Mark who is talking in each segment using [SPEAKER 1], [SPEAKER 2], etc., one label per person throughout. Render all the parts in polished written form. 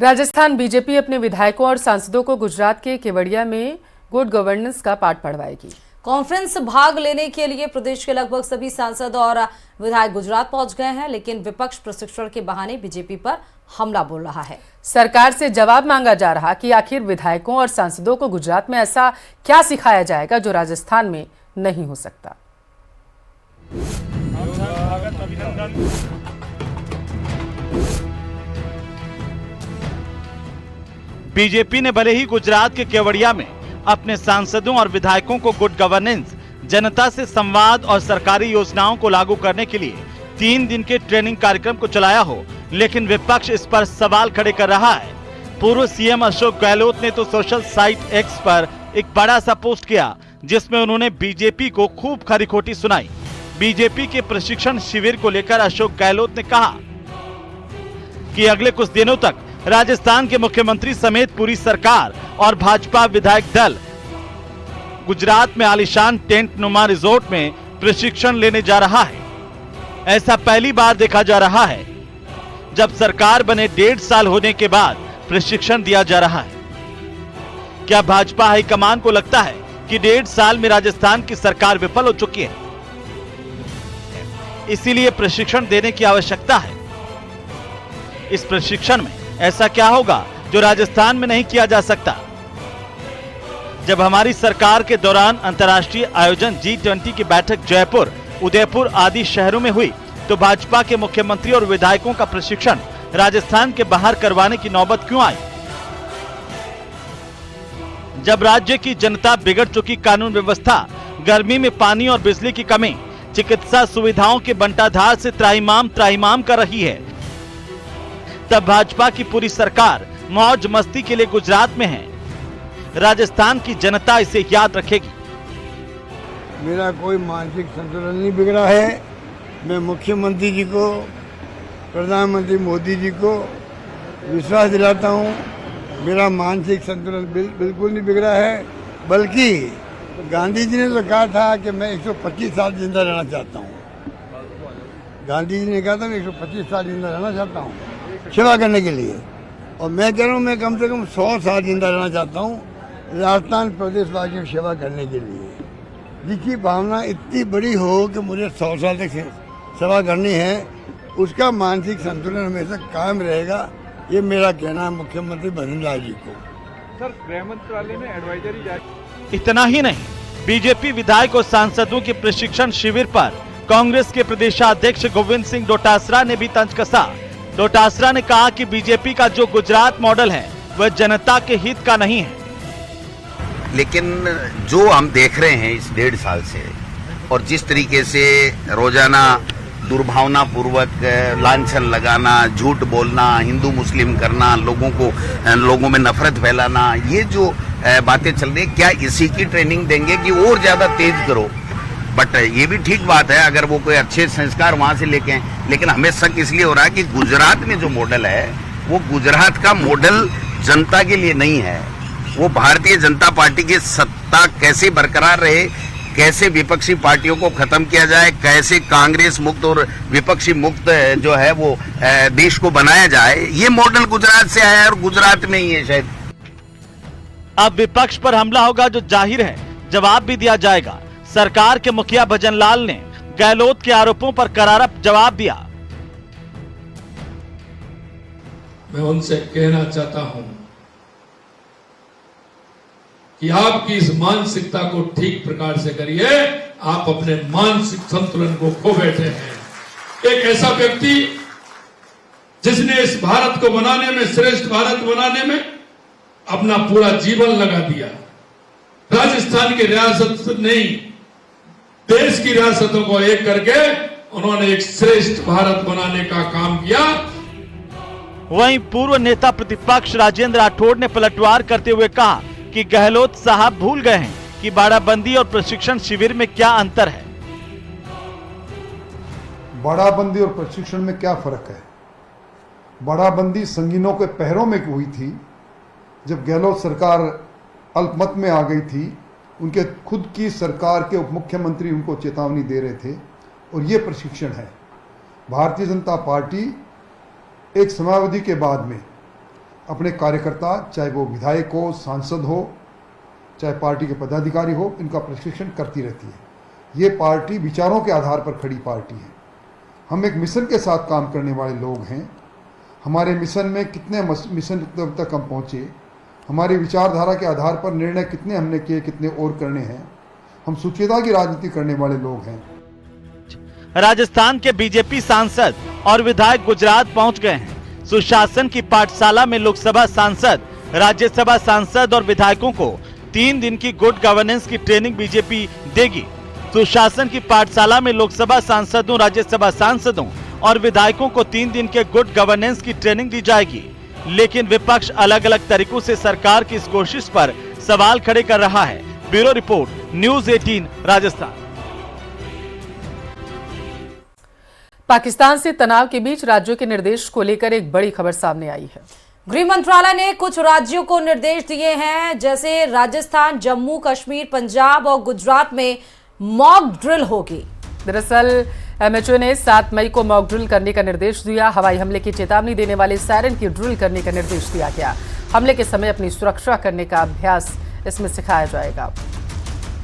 [SPEAKER 1] Rajasthan BJP अपने विधायकों और सांसदों को गुजरात के केवड़िया में गुड गवर्नेंस का पाठ पढ़वाएगी।
[SPEAKER 2] कॉन्फ्रेंस भाग लेने के लिए प्रदेश के लगभग सभी सांसद और विधायक गुजरात पहुंच गए हैं, लेकिन विपक्ष प्रशिक्षण के बहाने बीजेपी पर हमला बोल रहा है।
[SPEAKER 1] सरकार से जवाब मांगा जा रहा कि आखिर विधायकों और सांसदों को गुजरात में ऐसा क्या सिखाया जाएगा जो राजस्थान में नहीं हो सकता।
[SPEAKER 3] बीजेपी ने भले ही गुजरात के केवड़िया में अपने सांसदों और विधायकों को गुड गवर्नेंस, जनता से संवाद और सरकारी योजनाओं को लागू करने के लिए 3 दिन के ट्रेनिंग कार्यक्रम को चलाया हो, लेकिन विपक्ष इस पर सवाल खड़े कर रहा है। पूर्व सीएम अशोक गहलोत ने तो सोशल साइट एक्स पर एक बड़ा सा पोस्ट किया, जिसमें उन्होंने बीजेपी को खूब खरी खोटी सुनाई। बीजेपी के प्रशिक्षण शिविर को लेकर अशोक गहलोत ने कहा कि अगले कुछ दिनों तक राजस्थान के मुख्यमंत्री समेत पूरी सरकार और भाजपा विधायक दल गुजरात में आलीशान टेंट नुमा रिजोर्ट में प्रशिक्षण लेने जा रहा है। ऐसा पहली बार देखा जा रहा है जब सरकार बने 1.5 साल होने के बाद प्रशिक्षण दिया जा रहा है। क्या भाजपा हाईकमान को लगता है कि 1.5 साल में राजस्थान की सरकार विफल हो चुकी है, इसीलिए प्रशिक्षण देने की आवश्यकता है? इस प्रशिक्षण में ऐसा क्या होगा जो राजस्थान में नहीं किया जा सकता? जब हमारी सरकार के दौरान अंतर्राष्ट्रीय आयोजन G20 की बैठक जयपुर, उदयपुर आदि शहरों में हुई, तो भाजपा के मुख्यमंत्री और विधायकों का प्रशिक्षण राजस्थान के बाहर करवाने की नौबत क्यों आई? जब राज्य की जनता बिगड़ चुकी कानून व्यवस्था, गर्मी में पानी और बिजली की कमी, चिकित्सा सुविधाओं के बंटाधार से त्राहिमाम कर रही है, तब भाजपा की पूरी सरकार मौज मस्ती के लिए गुजरात में है। राजस्थान की जनता इसे याद रखेगी।
[SPEAKER 4] मेरा कोई मानसिक संतुलन नहीं बिगड़ा है। मैं मुख्यमंत्री जी को, प्रधानमंत्री मोदी जी को विश्वास दिलाता हूँ, मेरा मानसिक संतुलन बिल्कुल नहीं बिगड़ा है। बल्कि गांधी जी ने तो कहा था कि मैं 125 साल जिंदा रहना चाहता हूँ। गांधी जी ने कहा था मैं 125 साल जिंदा रहना चाहता हूँ सेवा करने के लिए, और मैं कह रहा हूँ मैं कम से कम 100 साल जिंदा रहना चाहता हूँ राजस्थान प्रदेश वासियों की सेवा करने के लिए। जिसकी भावना इतनी बड़ी हो कि मुझे 100 साल तक सेवा करनी है, उसका मानसिक संतुलन हमेशा कायम रहेगा। ये मेरा कहना है मुख्यमंत्री भजनलाल जी को।
[SPEAKER 5] सर, गृह मंत्रालय ने एडवाइजरी जारी।
[SPEAKER 3] इतना ही नहीं, बीजेपी विधायक और सांसदों के प्रशिक्षण शिविर पर कांग्रेस के प्रदेशाध्यक्ष गोविंद सिंह डोटासरा ने भी तंज कसा। डोटासरा ने कहा कि बीजेपी का जो गुजरात मॉडल है वह जनता के हित का नहीं है।
[SPEAKER 6] लेकिन जो हम देख रहे हैं इस 1.5 साल से, और जिस तरीके से रोजाना दुर्भावना पूर्वक लांछन लगाना, झूठ बोलना, हिंदू मुस्लिम करना, लोगों में नफरत फैलाना, ये जो बातें चल रही है, क्या इसी की ट्रेनिंग देंगे कि और ज्यादा तेज करो? बट ये भी ठीक बात है अगर वो कोई अच्छे संस्कार वहां से लेके आए। लेकिन हमें शक इसलिए हो रहा है कि गुजरात में जो मॉडल है वो गुजरात का मॉडल जनता के लिए नहीं है। वो भारतीय जनता पार्टी की सत्ता कैसे बरकरार रहे, कैसे विपक्षी पार्टियों को खत्म किया जाए, कैसे कांग्रेस मुक्त और विपक्षी मुक्त जो है वो देश को बनाया जाए, ये मॉडल गुजरात से आया है और गुजरात में ही है शायद।
[SPEAKER 3] अब विपक्ष पर हमला होगा जो जाहिर है, जवाब भी दिया जाएगा। सरकार के मुखिया भजनलाल ने गहलोत के आरोपों पर करारा जवाब दिया।
[SPEAKER 7] मैं उनसे कहना चाहता हूं कि आपकी इस मानसिकता को ठीक प्रकार से करिए। आप अपने मानसिक संतुलन को खो बैठे हैं। एक ऐसा व्यक्ति जिसने इस भारत को बनाने में, श्रेष्ठ भारत बनाने में अपना पूरा जीवन लगा दिया, राजस्थान की रियासत नहीं, देश की रियासतों को एक करके उन्होंने एक श्रेष्ठ भारत बनाने का काम किया।
[SPEAKER 3] वहीं पूर्व नेता प्रतिपक्ष राजेंद्र राठौड़ ने पलटवार करते हुए कहा कि गहलोत साहब भूल गए हैं कि बाड़ाबंदी और प्रशिक्षण शिविर में क्या अंतर है।
[SPEAKER 8] बाड़ाबंदी और प्रशिक्षण में क्या फर्क है? बाड़ाबंदी संगीनों के पैरों में हुई थी जब गहलोत सरकार अल्पमत में आ गई थी। उनके खुद की सरकार के उप मुख्यमंत्री उनको चेतावनी दे रहे थे, और ये प्रशिक्षण है। भारतीय जनता पार्टी एक समयावधि के बाद में अपने कार्यकर्ता, चाहे वो विधायक हो, सांसद हो, चाहे पार्टी के पदाधिकारी हो, इनका प्रशिक्षण करती रहती है। ये पार्टी विचारों के आधार पर खड़ी पार्टी है। हम एक मिशन के साथ काम करने वाले लोग हैं। हमारे मिशन में कितने मिशन तक हम पहुँचे, हमारी विचारधारा के आधार पर निर्णय कितने हमने किए, कितने और करने हैं। हम सुचिता की राजनीति करने वाले लोग हैं।
[SPEAKER 3] राजस्थान के बीजेपी सांसद और विधायक गुजरात पहुंच गए हैं। सुशासन की पाठशाला में लोकसभा सांसद, राज्यसभा सांसद और विधायकों को 3 दिन की गुड गवर्नेंस की ट्रेनिंग बीजेपी देगी। सुशासन की पाठशाला में लोकसभा सांसदों, राज्यसभा सांसदों और विधायकों को 3 दिन के गुड गवर्नेंस की ट्रेनिंग दी जाएगी। लेकिन विपक्ष अलग अलग तरीकों से सरकार की इस कोशिश पर सवाल खड़े कर रहा है। Bureau report, news 18 Rajasthan.
[SPEAKER 1] Pakistan से तनाव के बीच राज्यों के निर्देश को लेकर एक बड़ी खबर सामने आई है।
[SPEAKER 2] गृह मंत्रालय ने कुछ राज्यों को निर्देश दिए हैं, जैसे राजस्थान, जम्मू कश्मीर, पंजाब और गुजरात में मॉक ड्रिल होगी।
[SPEAKER 1] दरअसल एमएचओ ने 7 मई को मॉक ड्रिल करने का निर्देश दिया। हवाई हमले की चेतावनी देने वाले सायरन की ड्रिल करने का निर्देश दिया गया। हमले के समय अपनी सुरक्षा करने का अभ्यास इसमें सिखाया जाएगा।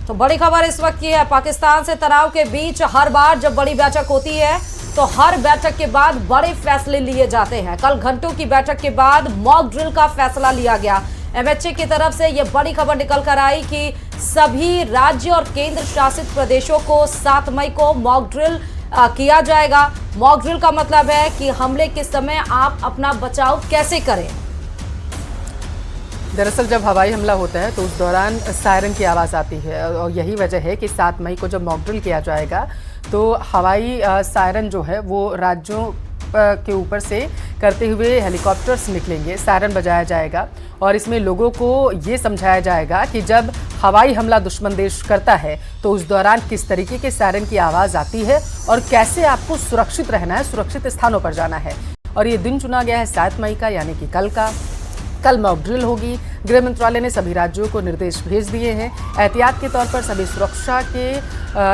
[SPEAKER 2] तो बड़ी खबर इस वक्त की है, पाकिस्तान से तनाव के बीच हर बार जब बड़ी बैठक होती है तो हर बैठक के बाद बड़े फैसले लिए जाते हैं। कल घंटों की बैठक के बाद मॉक ड्रिल का फैसला लिया गया। एमएचए की तरफ से यह बड़ी खबर निकल कर आई कि सभी राज्य और केंद्र शासित प्रदेशों को 7 मई को मॉक ड्रिल किया जाएगा। मॉक ड्रिल का मतलब है कि हमले के समय आप अपना बचाव कैसे करें।
[SPEAKER 1] दरअसल जब हवाई हमला होता है तो उस दौरान सायरन की आवाज़ आती है और यही वजह है कि 7 मई को जब मॉक ड्रिल किया जाएगा तो हवाई सायरन जो है वो राज्यों के ऊपर से करते हुए हेलीकॉप्टर्स निकलेंगे, सायरन बजाया जाएगा और इसमें लोगों को ये समझाया जाएगा कि जब हवाई हमला दुश्मन देश करता है तो उस दौरान किस तरीके के सायरन की आवाज़ आती है और कैसे आपको सुरक्षित रहना है, सुरक्षित स्थानों पर जाना है। और ये दिन चुना गया है 7 मई का, यानी कि कल का। कल मॉक ड्रिल होगी। गृह मंत्रालय ने सभी राज्यों को निर्देश भेज दिए हैं। एहतियात के तौर पर सभी सुरक्षा के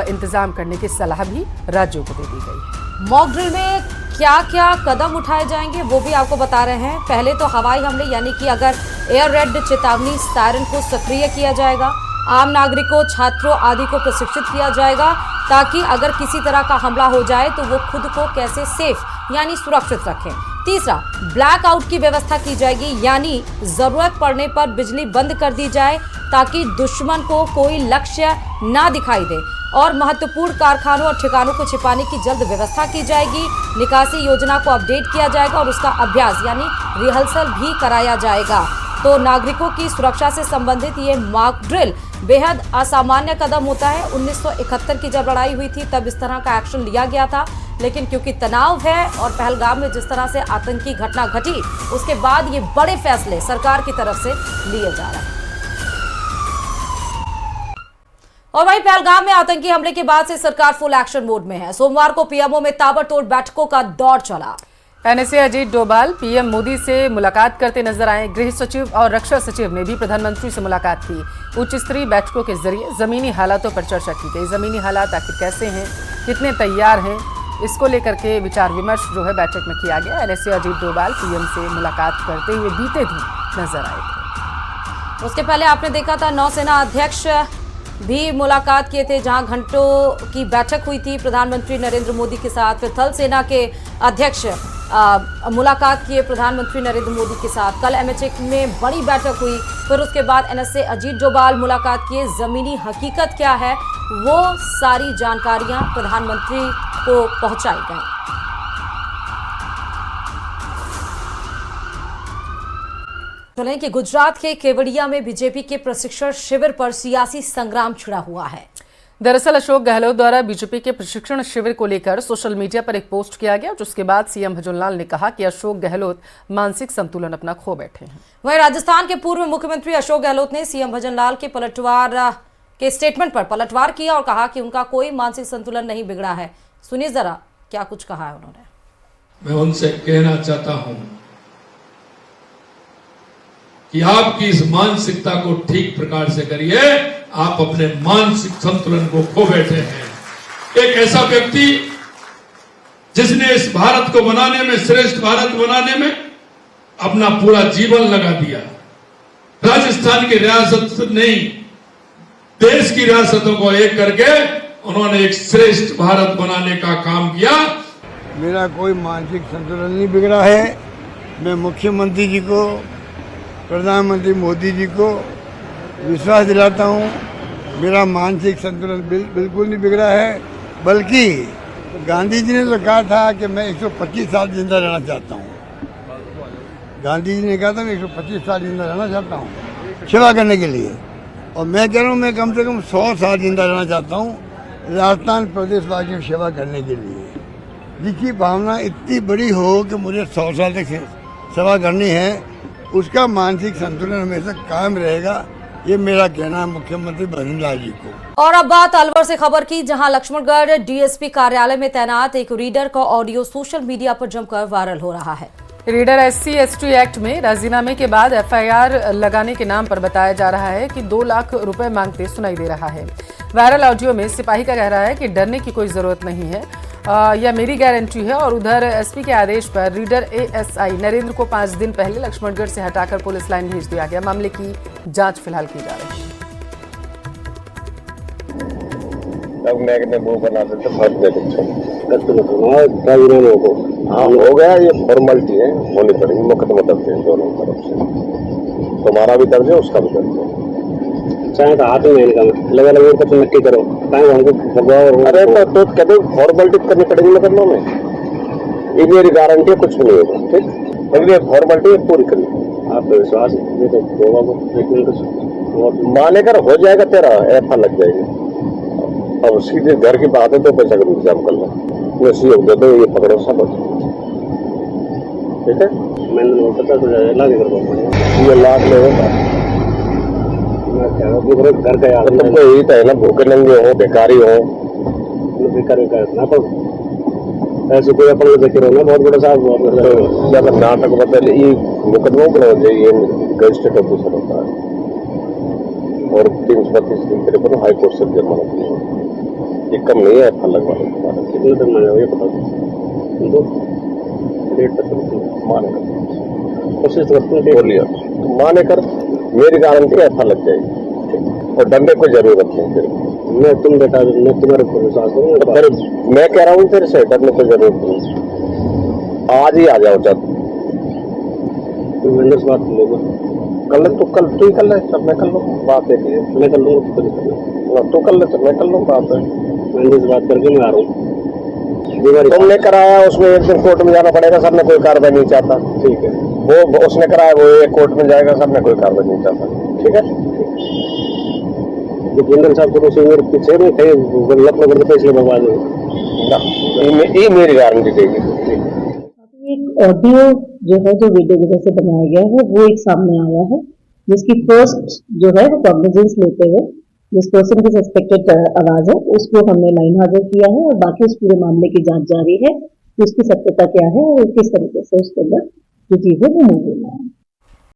[SPEAKER 1] इंतजाम करने की सलाह भी राज्यों को दे दी गई है।
[SPEAKER 2] मॉक ड्रिल में क्या क्या कदम उठाए जाएंगे वो भी आपको बता रहे हैं। पहले तो हवाई हमले यानी कि अगर एयर रेड चेतावनी सायरन को सक्रिय किया जाएगा। आम नागरिकों, छात्रों आदि को प्रशिक्षित किया जाएगा ताकि अगर किसी तरह का हमला हो जाए तो वो खुद को कैसे सेफ यानी सुरक्षित रखें। तीसरा, ब्लैकआउट की व्यवस्था की जाएगी, यानी जरूरत पड़ने पर बिजली बंद कर दी जाए ताकि दुश्मन को कोई लक्ष्य ना दिखाई दे। और महत्वपूर्ण कारखानों और ठिकानों को छिपाने की जल्द व्यवस्था की जाएगी। निकासी योजना को अपडेट किया जाएगा और उसका अभ्यास यानी रिहर्सल भी कराया जाएगा। तो नागरिकों की सुरक्षा से संबंधित ये मॉक ड्रिल बेहद असामान्य कदम होता है। 1971 की जब लड़ाई हुई थी तब इस तरह का एक्शन लिया गया था, लेकिन क्योंकि तनाव है और पहलगाम में जिस तरह से आतंकी घटना घटी उसके बाद ये बड़े फैसले सरकार की तरफ से लिए जा रहे हैं। और वहीं पहलगाम में आतंकी हमले के बाद से सरकार फुल एक्शन मोड में है। सोमवार को पीएमओ में ताबड़तोड़ बैठकों का दौर चला।
[SPEAKER 1] एनएसए अजीत डोभाल पीएम मोदी से मुलाकात करते नजर आए। गृह सचिव और रक्षा सचिव ने भी प्रधानमंत्री से मुलाकात की। उच्च स्तरीय बैठकों के जरिए जमीनी हालातों पर चर्चा की गई। जमीनी हालात आखिर कैसे हैं, कितने तैयार हैं, इसको लेकर के विचार विमर्श जो है बैठक में किया गया। एनएसए अजीत डोभाल पीएम से मुलाकात करते हुए बीते दिन नजर आए थे।
[SPEAKER 2] उसके पहले आपने देखा था नौसेना अध्यक्ष भी मुलाकात किए थे, जहां घंटों की बैठक हुई थी प्रधानमंत्री नरेंद्र मोदी के साथ। फिर थल सेना के अध्यक्ष मुलाकात किए प्रधानमंत्री नरेंद्र मोदी के साथ। कल एमएचए में बड़ी बैठक हुई। फिर उसके बाद एनएसए अजीत डोभाल मुलाकात किए। जमीनी हकीकत क्या है वो सारी जानकारियां प्रधानमंत्री को पहुंचाई गई। चलें कि गुजरात के केवड़िया में बीजेपी के प्रशिक्षण शिविर पर सियासी संग्राम छिड़ा हुआ है।
[SPEAKER 1] दरअसल अशोक गहलोत द्वारा बीजेपी के प्रशिक्षण शिविर को लेकर सोशल मीडिया पर एक पोस्ट किया गया, जिसके बाद सीएम भजनलाल ने कहा कि अशोक गहलोत मानसिक संतुलन अपना खो बैठे हैं।
[SPEAKER 2] वहीं राजस्थान के पूर्व मुख्यमंत्री अशोक गहलोत ने सीएम भजनलाल के पलटवार के स्टेटमेंट पर पलटवार किया और कहा कि उनका कोई मानसिक संतुलन नहीं बिगड़ा है। सुनिए जरा क्या कुछ कहा है उन्होंने।
[SPEAKER 7] मैं उनसे कहना चाहता हूं कि आपकी इस मानसिकता को ठीक प्रकार से करिए। आप अपने मानसिक संतुलन को खो बैठे हैं। एक ऐसा व्यक्ति जिसने इस भारत को बनाने में, श्रेष्ठ भारत बनाने में अपना पूरा जीवन लगा दिया। राजस्थान की रियासत नहीं, देश की रियासतों को एक करके उन्होंने एक श्रेष्ठ भारत बनाने का काम किया।
[SPEAKER 4] मेरा कोई मानसिक संतुलन नहीं बिगड़ा है। मैं मुख्यमंत्री जी को, प्रधानमंत्री मोदी जी को विश्वास दिलाता हूँ, मेरा मानसिक संतुलन बिल्कुल नहीं बिगड़ा है। बल्कि गांधी जी ने तो कहा था कि मैं 125 साल जिंदा रहना चाहता हूँ। गांधी जी ने कहा था मैं 125 साल जिंदा रहना चाहता हूँ सेवा करने के लिए, और मैं कह रहा हूँ मैं कम से कम 100 साल जिंदा रहना चाहता हूँ राजस्थान प्रदेशवासियों की सेवा करने के लिए। जिसकी भावना इतनी बड़ी हो कि मुझे 100 साल तक सेवा करनी है, उसका मानसिक संतुलन हमेशा कायम रहेगा। ये मेरा कहना है मुख्यमंत्री भजन लाल जी को।
[SPEAKER 2] और अब बात अलवर से खबर की, जहां लक्ष्मणगढ़ डीएसपी कार्यालय में तैनात एक रीडर का ऑडियो सोशल मीडिया पर जमकर वायरल हो रहा है।
[SPEAKER 1] रीडर SC/ST एक्ट में राजीनामे के बाद FIR लगाने के नाम पर बताया जा रहा है कि 2 लाख रुपए मांगते सुनाई दे रहा है। वायरल ऑडियो में सिपाही का कह रहा है कि डरने की कोई जरूरत नहीं है, यह मेरी गारंटी है। और उधर SP के आदेश पर रीडर ASI नरेंद्र को 5 दिन पहले लक्ष्मणगढ़ से हटाकर पुलिस लाइन भेज दिया गया। मामले की जांच फिलहाल की जा रही है।
[SPEAKER 9] हाँ हो गया, ये फॉर्मेलिटी है, होनी पड़ेगी, मुकदमा दर्ज है दोनों तरफ से, तुम्हारा भी दर्ज है उसका भी दर्ज है। चाहे तो हाथ में इनका लगा लगा कुछ नक्की करो, हमको अरे तो कहते फॉर्मेलिटी करनी पड़ेगी मुकदमा में, ये मेरी गारंटी है कुछ भी नहीं होगा। ठीक, अगली फॉर्मेलिटी पूरी करनी। आप विश्वास ये तो होगा माने कर हो जाएगा, तेरा FIR लग जाएगी। अब सीधे घर की बात है तो पैसा का इंतजाम कर लो, वैसे दे दो, ये पकड़ो सब, ठीक है। मैंने पता तो लाख ये लाख ले होगा, घर का यार तुमको यही तो है ना, भूखे नंगे हो, बेकारी हो, बेकार ना तो ऐसे कोई अपन देखे रहो ना, बहुत बड़ा साहब जब नाटक बदल ये मुकदमों पर हो जाए, ये रजिस्टर्ड ऑफिसर होता है और 332 दिन तेरे पर हाई कोर्ट से जमानत ये कम नहीं है। FIR लगवाने के बाद कितने दिन में ये बता दो, डेट तक माने कर कोशिश बोलिए, तो माने कर, मेरी गारंटी FIR लग जाएगी और डरने की जरूरत नहीं। फिर मैं तुम बता दो, मैं तुम्हारे ऊपर विश्वास करूँगा, फिर मैं कह रहा हूँ तेरे से डरने की जरूरत नहीं। आज ही आ जाओ, जब महेंद्र से बात कर लो, कल तू ही कर ले, सब मैं कर लूँ, बात है मैं कर लूँगा, तू कर ले तो मैं कर लूँ, बात है महेंद्र से बात करके मैं आ रहा हूँ। तुमने कराया उसमें एक दिन कोर्ट में जाना पड़ेगा, सर ने कोई कार्रवाई नहीं चाहता, ठीक है। वो उसने कराया, वो एक कोर्ट में जाएगा, सर ने कोई कार्रवाई नहीं चाहता, ठीक है। जिंदल साहब को सीनियर पीछे में थे, लखनऊ में इसलिए बर्बाद हो, ये मेरी गारंटी देगी।
[SPEAKER 10] एक ऑडियो जो है, जो वीडियो की वजह से बनाया गया है, वो एक सामने आया है, जिसकी फर्स्ट जो है वो कॉग्निजेंस लेते हुए जिस पर्सन की सस्पेक्टेड आवाज है उसको हमने लाइन हाजिर किया है, और बाकी उस पूरे मामले की जांच जारी है, उसकी सत्यता क्या है और किस तरीके से उसके अंदर जो चीज है वो मूव होना है।